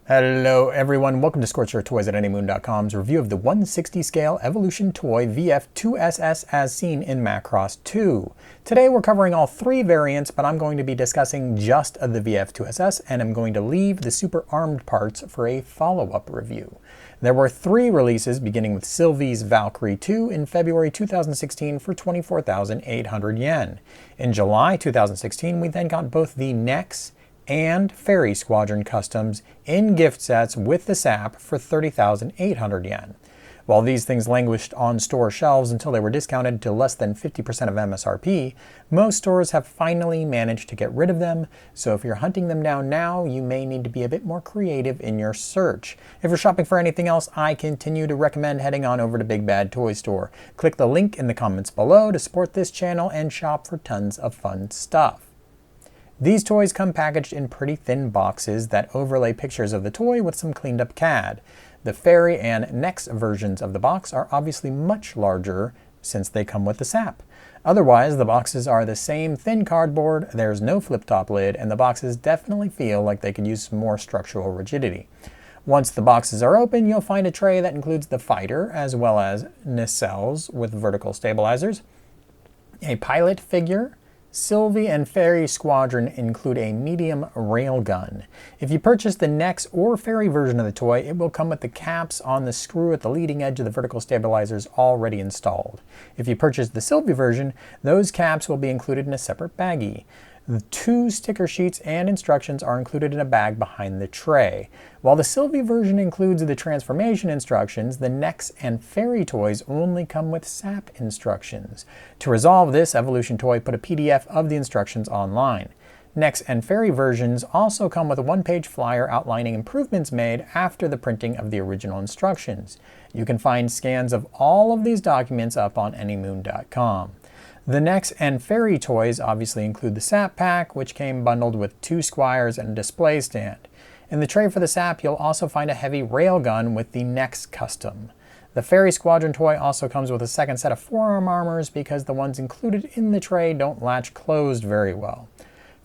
Hello everyone, welcome to ScorchEarthToys at anymoon.com's review of the 160 scale Evolution toy VF-2SS as seen in Macross 2. Today we're covering all three variants, but I'm going to be discussing just the VF-2SS and I'm going to leave the super armed parts for a follow-up review. There were three releases beginning with Sylvie's Valkyrie 2 in February 2016 for 24,800 yen. In July 2016 we then got both the Nex and Fairy Squadron customs in gift sets with the SAP for 30,800 yen. While these things languished on store shelves until they were discounted to less than 50% of MSRP, most stores have finally managed to get rid of them, so if you're hunting them down now, you may need to be a bit more creative in your search. If you're shopping for anything else, I continue to recommend heading on over to Big Bad Toy Store. Click the link in the comments below to support this channel and shop for tons of fun stuff. These toys come packaged in pretty thin boxes that overlay pictures of the toy with some cleaned up CAD. The Fairy and Nex versions of the box are obviously much larger since they come with the SAP. Otherwise, the boxes are the same thin cardboard, there's no flip-top lid, and the boxes definitely feel like they could use some more structural rigidity. Once the boxes are open, you'll find a tray that includes the fighter as well as nacelles with vertical stabilizers, a pilot figure. Sylvie and Fairy Squadron include a medium railgun. If you purchase the Nex or Fairy version of the toy, it will come with the caps on the screw at the leading edge of the vertical stabilizers already installed. If you purchase the Sylvie version, those caps will be included in a separate baggie. The two sticker sheets and instructions are included in a bag behind the tray. While the Sylvie version includes the transformation instructions, the Nex and Fairy toys only come with SAP instructions. To resolve this, Evolution Toy put a PDF of the instructions online. Nex and Fairy versions also come with a one-page flyer outlining improvements made after the printing of the original instructions. You can find scans of all of these documents up on anymoon.com. The Nex and Fairy toys obviously include the SAP pack, which came bundled with two squires and a display stand. In the tray for the SAP, you'll also find a heavy railgun with the Nex custom. The Fairy Squadron toy also comes with a second set of forearm armors because the ones included in the tray don't latch closed very well.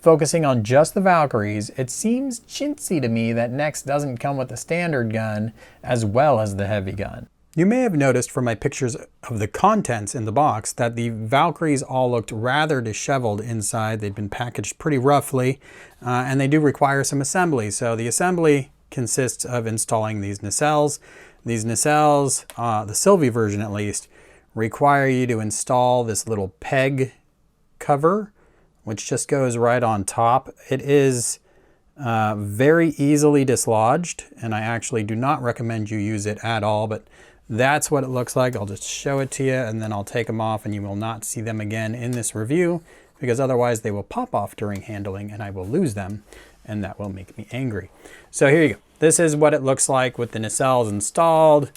Focusing on just the Valkyries, it seems chintzy to me that Nex doesn't come with the standard gun as well as the heavy gun. You may have noticed from my pictures of the contents in the box that the Valkyries all looked rather disheveled inside. They'd been packaged pretty roughly, and they do require some assembly. So the assembly consists of installing these nacelles. These nacelles, the Sylvie version at least, require you to install this little peg cover, which just goes right on top. It is very easily dislodged, and I actually do not recommend you use it at all, but that's what it looks like. I'll just show it to you and then I'll take them off and you will not see them again in this review because otherwise they will pop off during handling and I will lose them and that will make me angry. So here you go. This is what it looks like with the nacelles installed.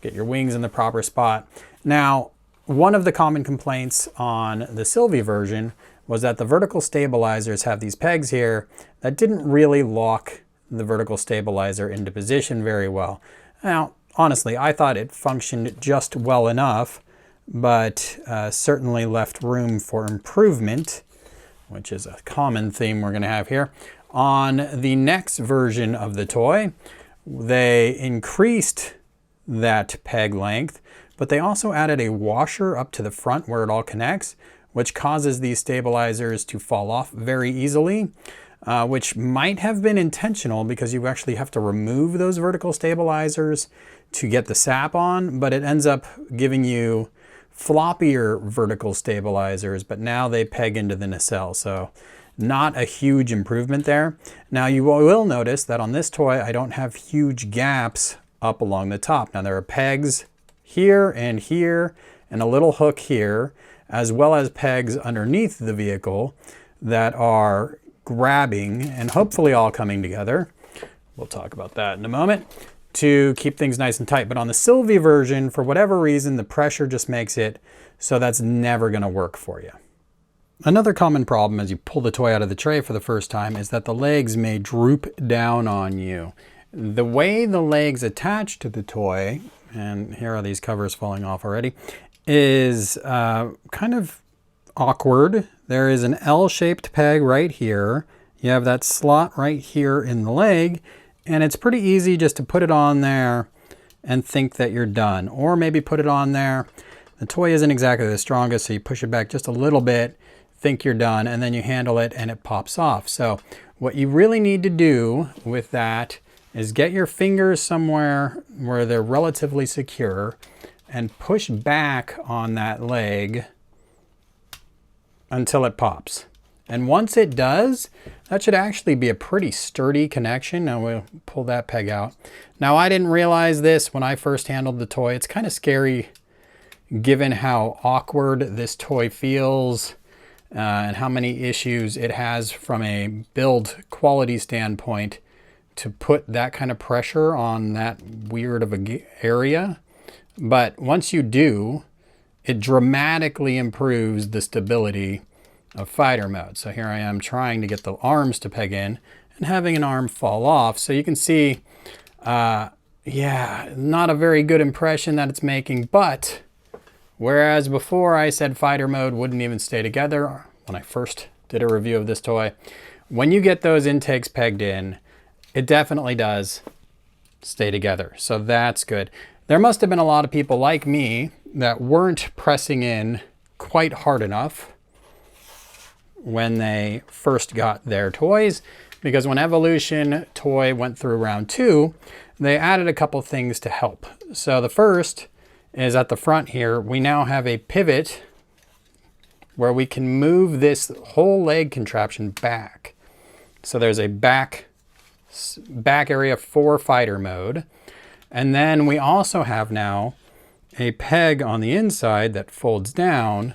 Get your wings in the proper spot. Now, one of the common complaints on the Sylvie version was that the vertical stabilizers have these pegs here that didn't really lock the vertical stabilizer into position very well. Now, honestly, I thought it functioned just well enough, but certainly left room for improvement, which is a common theme we're going to have here. On the Nex version of the toy, they increased that peg length, but they also added a washer up to the front where it all connects, which causes these stabilizers to fall off very easily. Which might have been intentional because you actually have to remove those vertical stabilizers to get the SAP on, but it ends up giving you floppier vertical stabilizers, but now they peg into the nacelle, so not a huge improvement there. Now you will notice that on this toy I don't have huge gaps up along the top. Now there are pegs here and a little hook here, as well as pegs underneath the vehicle that are grabbing and hopefully all coming together. We'll talk about that in a moment to keep things nice and tight. But on the Sylvie version, for whatever reason, the pressure just makes it so that's never going to work for you. Another common problem as you pull the toy out of the tray for the first time is that the legs may droop down on you. The way the legs attach to the toy, and here are these covers falling off already, is kind of awkward. There is an L-shaped peg right here. You have that slot right here in the leg, And it's pretty easy just to put it on there and think that you're done. Or maybe put it on there. The toy isn't exactly the strongest, so you push it back just a little bit, think you're done, and then you handle it and it pops off. So what you really need to do with that is get your fingers somewhere where they're relatively secure and push back on that leg until it pops. And once it does, that should actually be a pretty sturdy connection. Now we'll pull that peg out. Now I didn't realize this when I first handled the toy. It's kind of scary given how awkward this toy feels and how many issues it has from a build quality standpoint to put that kind of pressure on that weird of a area. But once you do, it dramatically improves the stability of fighter mode. So here I am trying to get the arms to peg in and having an arm fall off. So you can see, yeah, not a very good impression that it's making, but whereas before I said fighter mode wouldn't even stay together when I first did a review of this toy, when you get those intakes pegged in, it definitely does stay together. So that's good. There must have been a lot of people like me that weren't pressing in quite hard enough when they first got their toys, because when Evolution toy went through round 2, they added a couple things to help. So the first is at the front here, we now have a pivot where we can move this whole leg contraption back. So there's a back area for fighter mode. And then we also have now a peg on the inside that folds down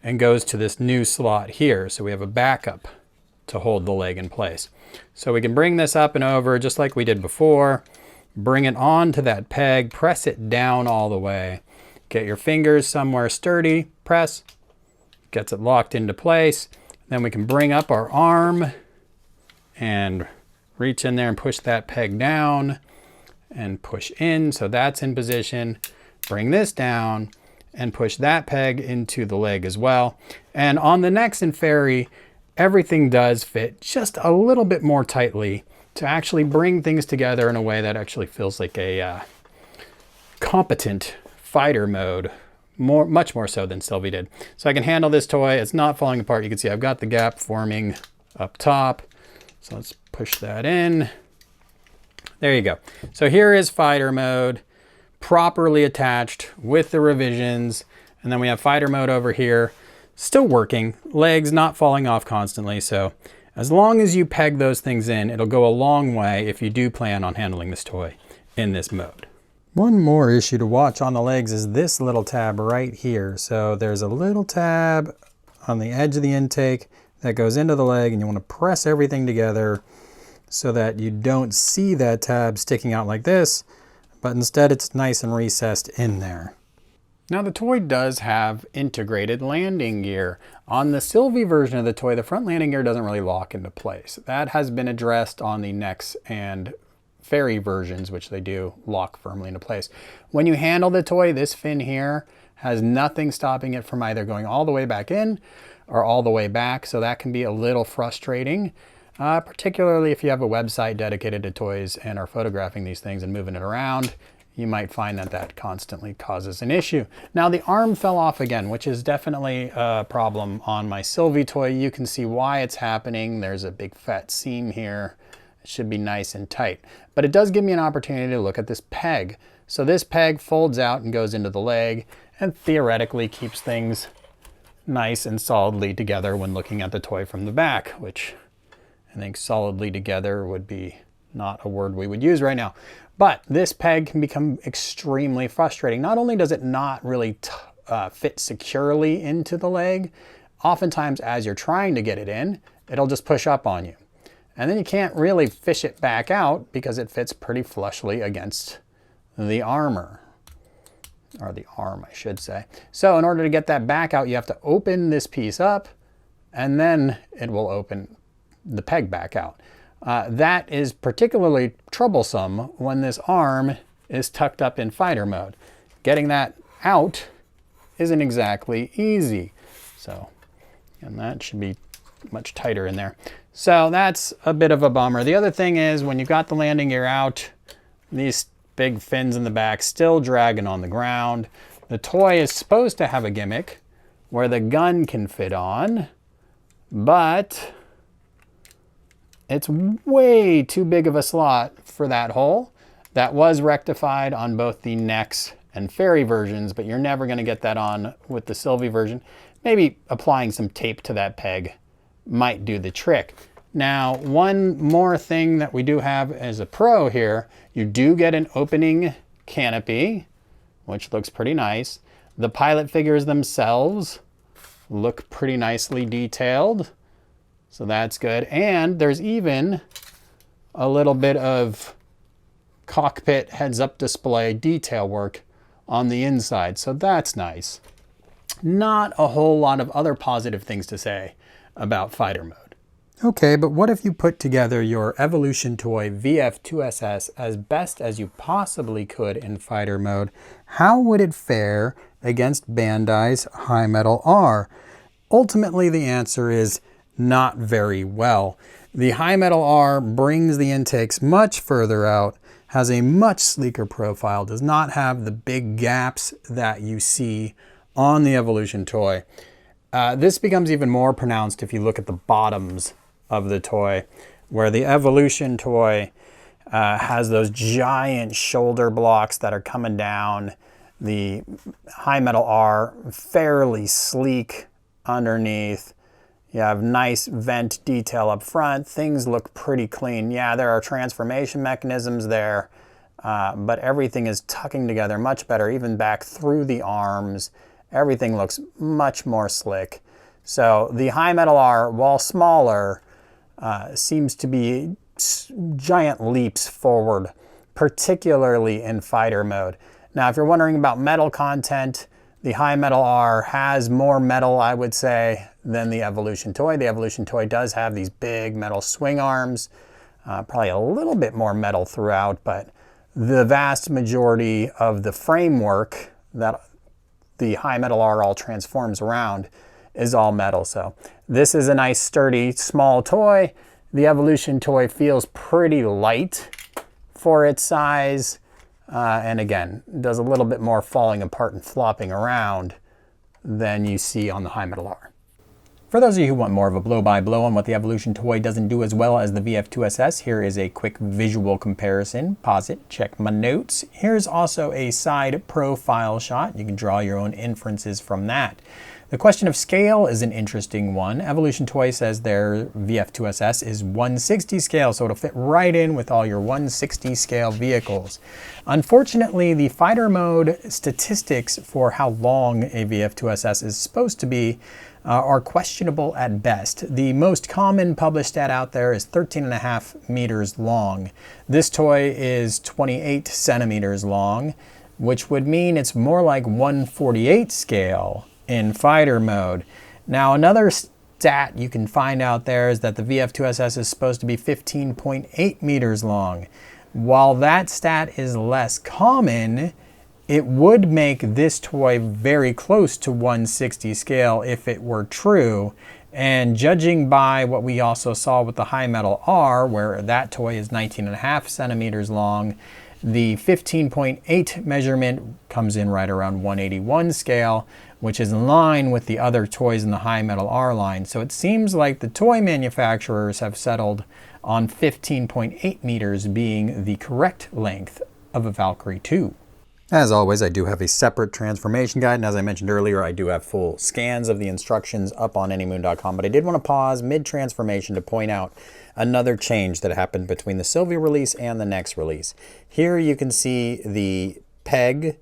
and goes to this new slot here. So we have a backup to hold the leg in place. So we can bring this up and over just like we did before, bring it onto that peg, press it down all the way, get your fingers somewhere sturdy, press, gets it locked into place. Then we can bring up our arm and reach in there and push that peg down and push in. So that's in position. Bring this down and push that peg into the leg as well. And on the Nexen Fairy, everything does fit just a little bit more tightly to actually bring things together in a way that actually feels like a competent fighter mode, much more so than Sylvie did. So I can handle this toy. It's not falling apart. You can see I've got the gap forming up top. So let's push that in. There you go. So here is fighter mode, properly attached with the revisions. And then we have fighter mode over here, still working, legs not falling off constantly. So as long as you peg those things in, it'll go a long way if you do plan on handling this toy in this mode. One more issue to watch on the legs is this little tab right here. So there's a little tab on the edge of the intake that goes into the leg, and you want to press everything together so that you don't see that tab sticking out like this, but instead it's nice and recessed in there. Now the toy does have integrated landing gear. On the Sylvie version of the toy, the front landing gear doesn't really lock into place. That has been addressed on the Nex and Fairy versions, which they do lock firmly into place. When you handle the toy, this fin here has nothing stopping it from either going all the way back in or all the way back, so that can be a little frustrating. Particularly if you have a website dedicated to toys and are photographing these things and moving it around, you might find that that constantly causes an issue. Now the arm fell off again, which is definitely a problem on my Sylvie toy. You can see why it's happening. There's a big fat seam here. It should be nice and tight. But it does give me an opportunity to look at this peg. So this peg folds out and goes into the leg and theoretically keeps things nice and solidly together when looking at the toy from the back, which I think solidly together would be not a word we would use right now. But this peg can become extremely frustrating. Not only does it not really fit securely into the leg, oftentimes as you're trying to get it in, it'll just push up on you. And then you can't really fish it back out because it fits pretty flushly against the armor. Or the arm, I should say. So in order to get that back out, you have to open this piece up, and then it will open the peg back out. That is particularly troublesome when this arm is tucked up in fighter mode. Getting that out isn't exactly easy. So, and that should be much tighter in there. So that's a bit of a bummer. The other thing is when you've got the landing gear out, these big fins in the back still dragging on the ground. The toy is supposed to have a gimmick where the gun can fit on, but it's way too big of a slot for that hole. That was rectified on both the Nex and Fairy versions, but you're never going to get that on with the Sylvie version. Maybe applying some tape to that peg might do the trick. Now, one more thing that we do have as a pro here, you do get an opening canopy, which looks pretty nice. The pilot figures themselves look pretty nicely detailed, so that's good. And there's even a little bit of cockpit heads-up display detail work on the inside, so that's nice. Not a whole lot of other positive things to say about fighter mode. Okay, but what if you put together your Evolution Toy VF-2SS as best as you possibly could in fighter mode? How would it fare against Bandai's High Metal R? Ultimately, the answer is not very well. The High Metal R brings the intakes much further out, has a much sleeker profile, does not have the big gaps that you see on the Evolution Toy. This becomes even more pronounced if you look at the bottoms of the toy, where the Evolution Toy has those giant shoulder blocks that are coming down. The High Metal R, fairly sleek underneath. You have nice vent detail up front. Things look pretty clean. Yeah, there are transformation mechanisms there, but everything is tucking together much better, even back through the arms. Everything looks much more slick. So the High Metal R, while smaller, seems to be giant leaps forward, particularly in fighter mode. Now, if you're wondering about metal content, the High Metal R has more metal, I would say, than the Evolution Toy. The Evolution Toy does have these big metal swing arms, probably a little bit more metal throughout, but the vast majority of the framework that the High Metal R all transforms around is all metal. So this is a nice, sturdy, small toy. The Evolution Toy feels pretty light for its size. And again, does a little bit more falling apart and flopping around than you see on the High Metal R. For those of you who want more of a blow-by-blow on what the Evolution Toy doesn't do as well as the VF-2SS, here is a quick visual comparison. Pause it, check my notes. Here's also a side profile shot. You can draw your own inferences from that. The question of scale is an interesting one. Evolution Toy says their VF-2SS is 160 scale, so it'll fit right in with all your 160 scale vehicles. Unfortunately, the fighter mode statistics for how long a VF-2SS is supposed to be are questionable at best. The most common published stat out there is 13.5 meters long. This toy is 28 centimeters long, which would mean it's more like 148 scale in fighter mode. Now, another stat you can find out there is that the VF-2SS is supposed to be 15.8 meters long. While that stat is less common, it would make this toy very close to 160 scale if it were true. And judging by what we also saw with the High Metal R, where that toy is 19.5 centimeters long, the 15.8 measurement comes in right around 181 scale, which is in line with the other toys in the High Metal R line. So it seems like the toy manufacturers have settled on 15.8 meters being the correct length of a Valkyrie 2. As always, I do have a separate transformation guide, and as I mentioned earlier, I do have full scans of the instructions up on anymoon.com, but I did want to pause mid-transformation to point out another change that happened between the Sylvie release and the Nex release. Here you can see the peg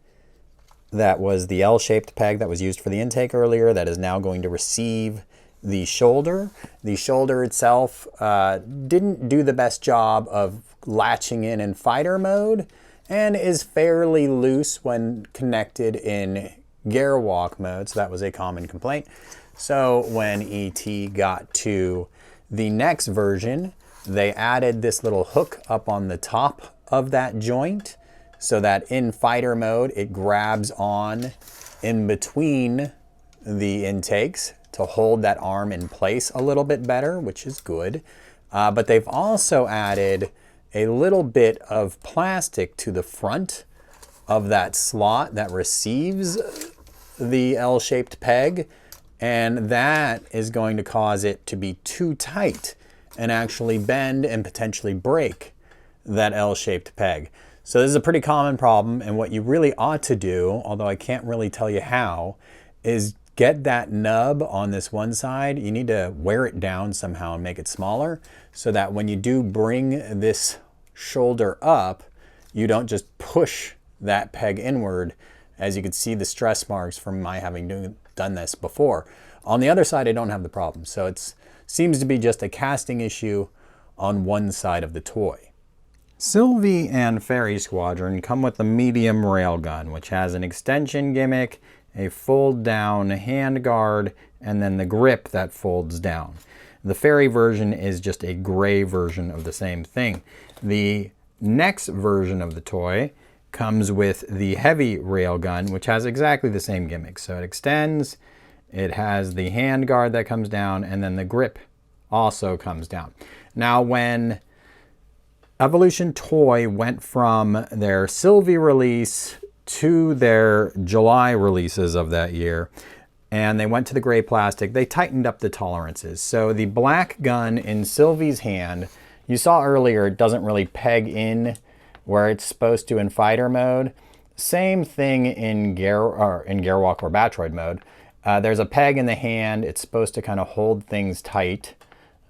that was the L-shaped peg that was used for the intake earlier that is now going to receive the shoulder. The shoulder itself didn't do the best job of latching in fighter mode, and is fairly loose when connected in Gerwalk mode, so that was a common complaint. So when ET got to the next version, they added this little hook up on the top of that joint so that in fighter mode it grabs on in between the intakes to hold that arm in place a little bit better, which is good. but they've also added a little bit of plastic to the front of that slot that receives the L-shaped peg, and that is going to cause it to be too tight and actually bend and potentially break that L-shaped peg. So this is a pretty common problem, and what you really ought to do, although I can't really tell you how, is get that nub on this one side. You need to wear it down somehow and make it smaller so that when you do bring this shoulder up, you don't just push that peg inward. As you can see the stress marks from my having done this before. On the other side, I don't have the problem. So it seems to be just a casting issue on one side of the toy. Sylvie and Fairy Squadron come with the medium railgun, which has an extension gimmick, a fold down handguard, and then the grip that folds down. The Fairy version is just a gray version of the same thing. The next version of the toy comes with the heavy railgun, which has exactly the same gimmick. So it extends, it has the handguard that comes down, and then the grip also comes down. Now, when Evolution Toy went from their Sylvie release to their July releases of that year, and they went to the gray plastic, they tightened up the tolerances. So the black gun in Sylvie's hand, you saw earlier, it doesn't really peg in where it's supposed to in fighter mode. Same thing in Gerwalk or Battroid mode. There's a peg in the hand. It's supposed to kind of hold things tight.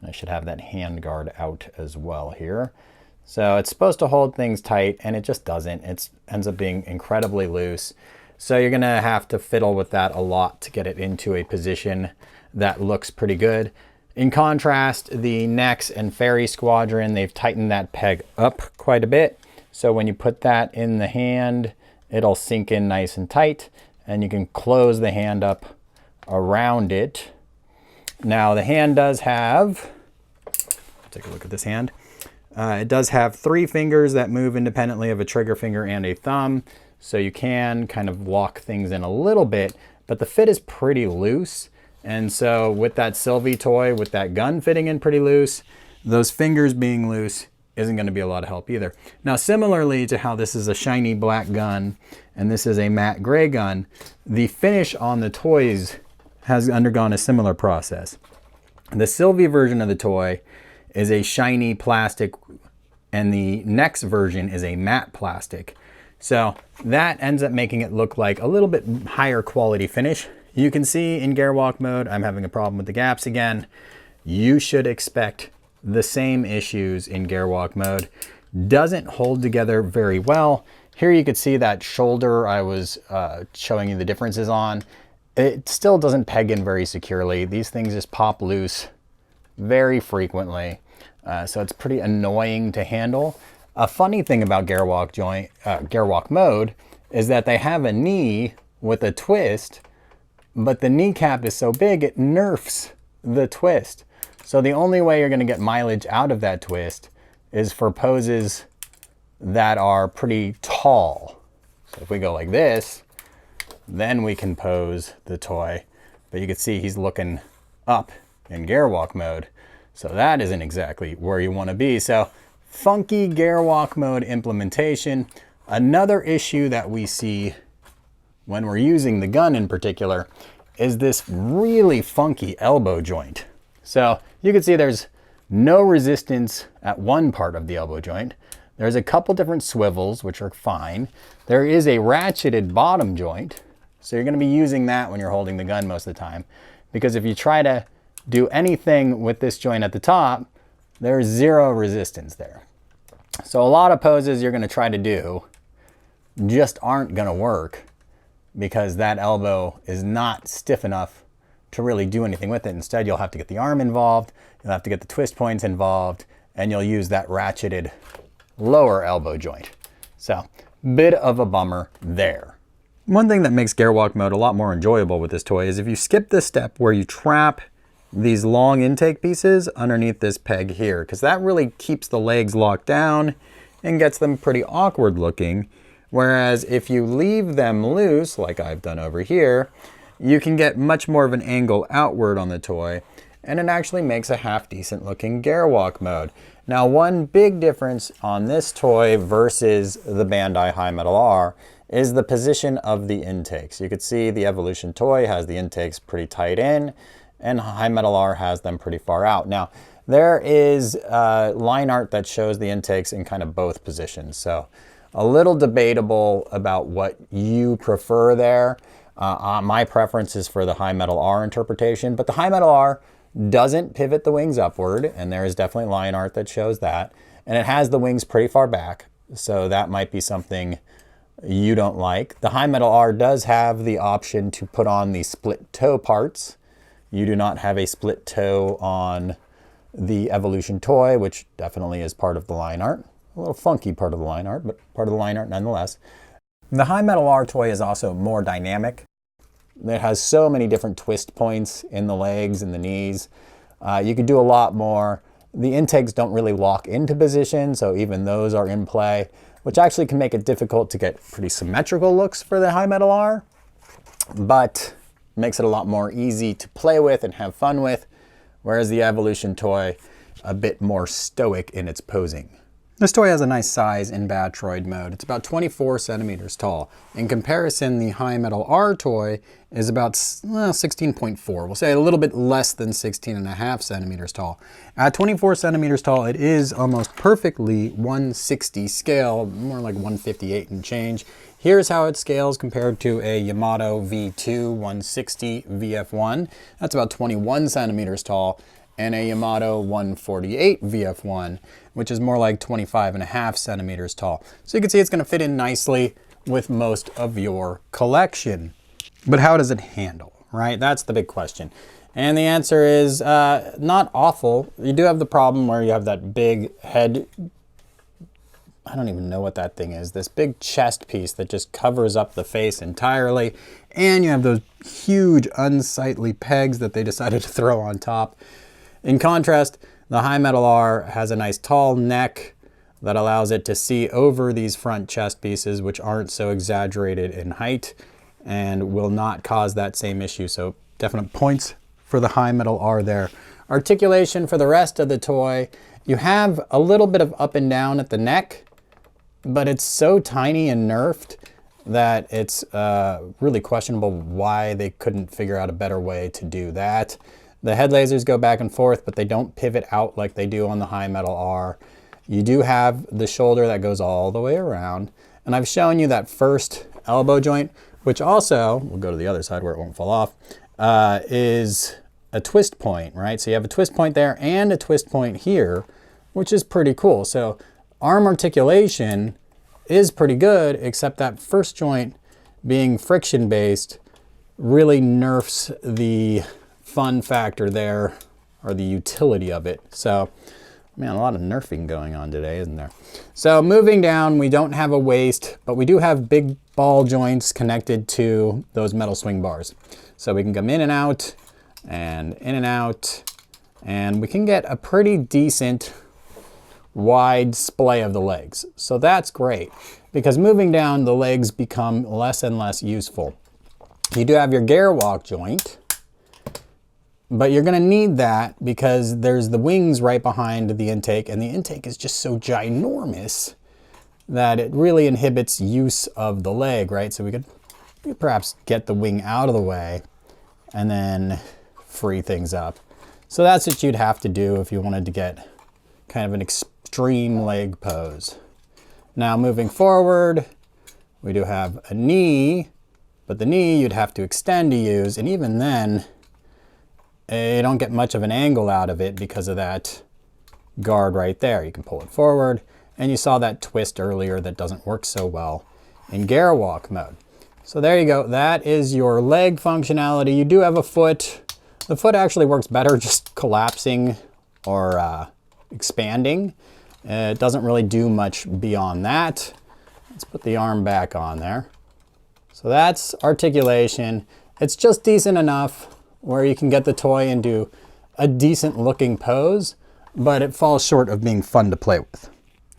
I should have that hand guard out as well here. So it's supposed to hold things tight, and it just doesn't. It ends up being incredibly loose. So you're gonna have to fiddle with that a lot to get it into a position that looks pretty good. In contrast, the Nex and Fairy Squadron, they've tightened that peg up quite a bit. So when you put that in the hand, it'll sink in nice and tight, and you can close the hand up around it. Now the hand does have, take a look at this hand. It does have 3 fingers that move independently of a trigger finger and a thumb. So you can kind of lock things in a little bit, but the fit is pretty loose. And so with that Sylvie toy, with that gun fitting in pretty loose, those fingers being loose isn't going to be a lot of help either. Now, similarly to how this is a shiny black gun and this is a matte gray gun, the finish on the toys has undergone a similar process. The Sylvie version of the toy is a shiny plastic, and the Nex version is a matte plastic. So that ends up making it look like a little bit higher quality finish. You can see in Gerwalk mode, I'm having a problem with the gaps again. You should expect the same issues in Gerwalk mode. Doesn't hold together very well. Here you could see that shoulder I was showing you the differences on. It still doesn't peg in very securely. These things just pop loose very frequently. So it's pretty annoying to handle. A funny thing about Gerwalk mode is that they have a knee with a twist, but the kneecap is so big it nerfs the twist. So the only way you're going to get mileage out of that twist is for poses that are pretty tall. So if we go like this, then we can pose the toy. But you can see he's looking up in Gerwalk mode. So that isn't exactly where you want to be. So funky Gerwalk mode implementation. Another issue that we see when we're using the gun in particular is this really funky elbow joint. So you can see there's no resistance at one part of the elbow joint. There's a couple different swivels, which are fine. There is a ratcheted bottom joint. So you're going to be using that when you're holding the gun most of the time. Because if you try to do anything with this joint at the top, there's zero resistance there. So a lot of poses you're going to try to do just aren't going to work because that elbow is not stiff enough to really do anything with it. Instead, you'll have to get the arm involved, you'll have to get the twist points involved, and you'll use that ratcheted lower elbow joint. So, bit of a bummer there. One thing that makes Gerwalk mode a lot more enjoyable with this toy is if you skip the step where you trap these long intake pieces underneath this peg here, because that really keeps the legs locked down and gets them pretty awkward looking. Whereas if you leave them loose, like I've done over here, you can get much more of an angle outward on the toy, and it actually makes a half decent looking Gerwalk mode. Now, one big difference on this toy versus the Bandai High Metal R is the position of the intakes. You could see the Evolution toy has the intakes pretty tight in, and High Metal R has them pretty far out. Now, there is line art that shows the intakes in kind of both positions, so a little debatable about what you prefer there. My preference is for the High Metal R interpretation, but the High Metal R doesn't pivot the wings upward, and there is definitely line art that shows that. And it has the wings pretty far back, so that might be something you don't like. The High Metal R does have the option to put on the split toe parts. You do not have a split toe on the Evolution toy, which definitely is part of the line art. A little funky part of the line art, but part of the line art nonetheless. The High Metal R toy is also more dynamic. It has so many different twist points in the legs and the knees. You could do a lot more. The intakes don't really lock into position, so even those are in play, which actually can make it difficult to get pretty symmetrical looks for the High Metal R, but makes it a lot more easy to play with and have fun with, whereas the Evolution toy, a bit more stoic in its posing. This toy has a nice size in Battroid mode. It's about 24 centimeters tall. In comparison, the High Metal R toy is about 16.4. We'll say a little bit less than 16.5 centimeters tall. At 24 centimeters tall, it is almost perfectly 160 scale, more like 158 and change. Here's how it scales compared to a Yamato V2 160 VF1. That's about 21 centimeters tall. And a Yamato 148 VF1, which is more like 25.5 centimeters tall. So you can see it's gonna fit in nicely with most of your collection. But how does it handle, right? That's the big question. And the answer is not awful. You do have the problem where you have that big head, I don't even know what that thing is, this big chest piece that just covers up the face entirely. And you have those huge unsightly pegs that they decided to throw on top. In contrast, the High Metal R has a nice tall neck that allows it to see over these front chest pieces, which aren't so exaggerated in height and will not cause that same issue. So definite points for the High Metal R there. Articulation for the rest of the toy, you have a little bit of up and down at the neck, but it's so tiny and nerfed that it's really questionable why they couldn't figure out a better way to do that. The head lasers go back and forth, but they don't pivot out like they do on the High Metal R. You do have the shoulder that goes all the way around. And I've shown you that first elbow joint, which also, we'll go to the other side where it won't fall off, is a twist point, right? So you have a twist point there and a twist point here, which is pretty cool. So arm articulation is pretty good, except that first joint being friction-based really nerfs the fun factor there, or the utility of it. So, man, a lot of nerfing going on today, isn't there? So moving down, we don't have a waist, but we do have big ball joints connected to those metal swing bars. So we can come in and out, and in and out, and we can get a pretty decent wide splay of the legs. So that's great, because moving down, the legs become less and less useful. You do have your Gerwalk joint, but you're gonna need that because there's the wings right behind the intake, and the intake is just so ginormous that it really inhibits use of the leg, right? So we could perhaps get the wing out of the way and then free things up. So that's what you'd have to do if you wanted to get kind of an extreme leg pose. Now moving forward, we do have a knee, but the knee you'd have to extend to use, and even then, you don't get much of an angle out of it because of that guard right there. You can pull it forward, and you saw that twist earlier that doesn't work so well in Gerwalk mode. So there you go, that is your leg functionality. You do have a foot. The foot actually works better just collapsing or expanding. It doesn't really do much beyond that. Let's put the arm back on there. So that's articulation. It's just decent enough where you can get the toy into a decent looking pose, but it falls short of being fun to play with.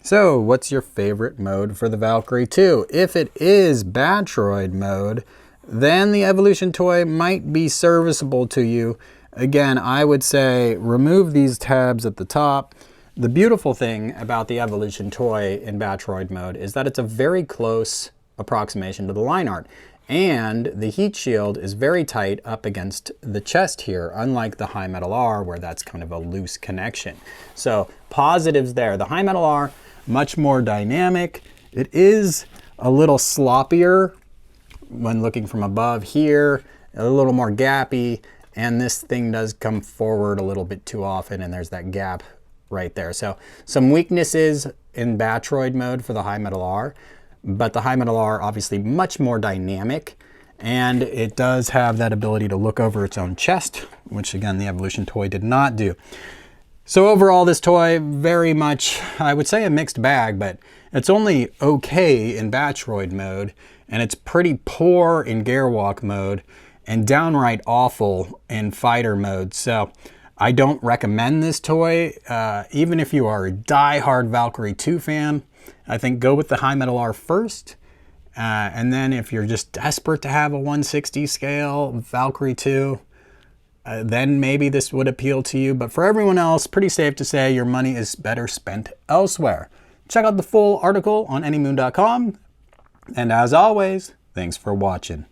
So what's your favorite mode for the Valkyrie 2? If it is Battroid mode, then the Evolution toy might be serviceable to you, Again, I would say remove these tabs at the top. The beautiful thing about the Evolution toy in Battroid mode is that it's a very close approximation to the line art. And the heat shield is very tight up against the chest here, unlike the High Metal R where that's kind of a loose connection. So positives there. The High Metal R, much more dynamic. It is a little sloppier when looking from above here, a little more gappy, and this thing does come forward a little bit too often, and there's that gap right there. So some weaknesses in Battroid mode for the High Metal R, but the High Metal R obviously much more dynamic, and it does have that ability to look over its own chest, which again the Evolution toy did not do. So overall this toy very much, I would say a mixed bag, but it's only okay in Battroid mode, and it's pretty poor in Gerwalk mode, and downright awful in fighter mode. So I don't recommend this toy. Even if you are a die-hard Valkyrie 2 fan, I think go with the High Metal R first. And then if you're just desperate to have a 160 scale Valkyrie 2, then maybe this would appeal to you. But for everyone else, pretty safe to say your money is better spent elsewhere. Check out the full article on anymoon.com. And as always, thanks for watching.